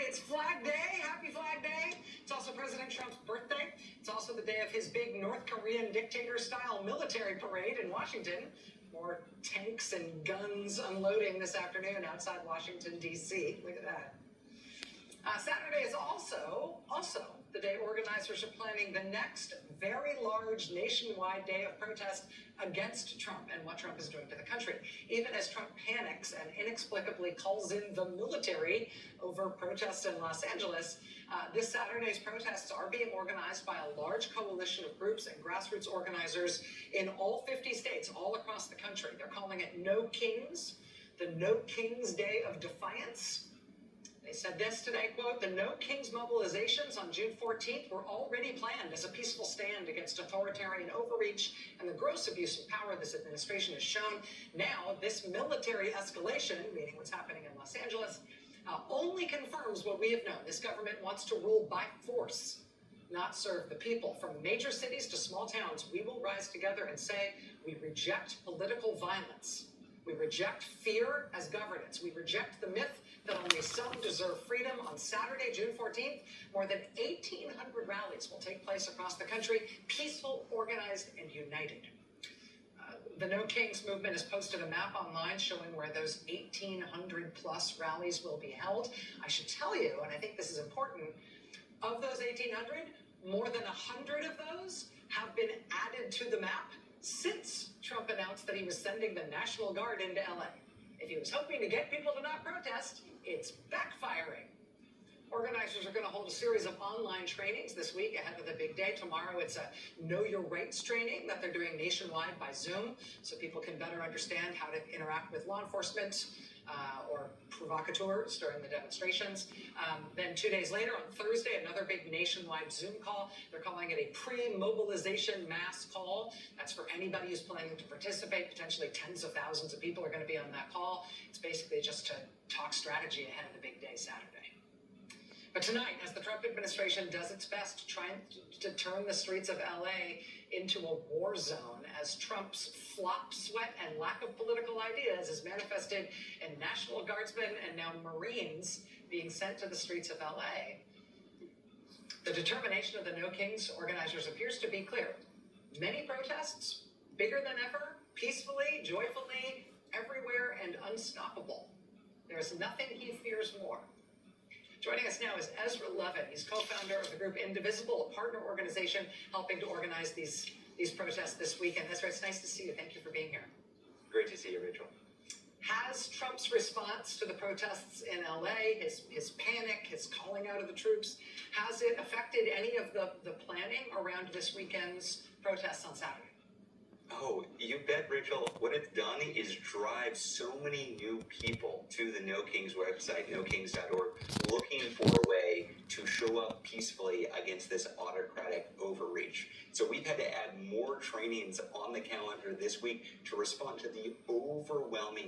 it's Flag Day. Happy Flag Day. It's also President Trump's birthday. It's also the day of his big North Korean dictator-style military parade in Washington. More tanks and guns unloading this afternoon outside Washington, D.C. Look at that. Saturday is also the day organizers are planning the next very large nationwide day of protest against Trump and what Trump is doing to the country. Even as Trump panics and inexplicably calls in the military over protests in Los Angeles, this Saturday's protests are being organized by a large coalition of groups and grassroots organizers in all 50 states, all across the country. They're calling it No Kings, the No Kings Day of Defiance. They said this today, quote, "The No Kings mobilizations on June 14th were already planned as a peaceful stand against authoritarian overreach and the gross abuse of power this administration has shown. Now, this military escalation," meaning what's happening in Los Angeles, only confirms what we have known. This government wants to rule by force, not serve the people. From major cities to small towns, we will rise together and say we reject political violence. We reject fear as governance. We reject the myth that only some deserve freedom. On Saturday, June 14th, more than 1,800 rallies will take place across the country, peaceful, organized, and united. The No Kings movement has posted a map online showing where those 1,800 plus rallies will be held. I should tell you, and I think this is important, of those 1,800, more than 100 of those have been added to the map since Trump announced that he was sending the National Guard into LA. If he was hoping to get people to not protest, it's backfiring. Organizers are going to hold a series of online trainings this week ahead of the big day. Tomorrow, it's a Know Your Rights training that they're doing nationwide by Zoom so people can better understand how to interact with law enforcement or provocateurs during the demonstrations. Then 2 days later, on Thursday, another big nationwide Zoom call. They're calling it a pre-mobilization mass call. That's for anybody who's planning to participate. Potentially tens of thousands of people are going to be on that call. It's basically just to talk strategy ahead of the big day Saturday. But tonight, as the Trump administration does its best to try to turn the streets of LA into a war zone, as Trump's flop sweat and lack of political ideas is manifested in National Guardsmen and now Marines being sent to the streets of LA, the determination of the No Kings organizers appears to be clear. Many protests, bigger than ever, peacefully, joyfully, everywhere, and unstoppable. There's nothing he fears more. Joining us now is Ezra Levin. He's co-founder of the group Indivisible, a partner organization helping to organize these protests this weekend. Ezra, it's nice to see you. Thank you for being here. Great to see you, Rachel. Has Trump's response to the protests in LA, his panic, his calling out of the troops, has it affected any of the planning around this weekend's protests on Saturday? Oh, you bet, Rachel. What it's done is drive so many new people to the No Kings website, nokings.org, looking for a way to show up peacefully against this autocratic overreach. So we've had to add more trainings on the calendar this week to respond to the overwhelming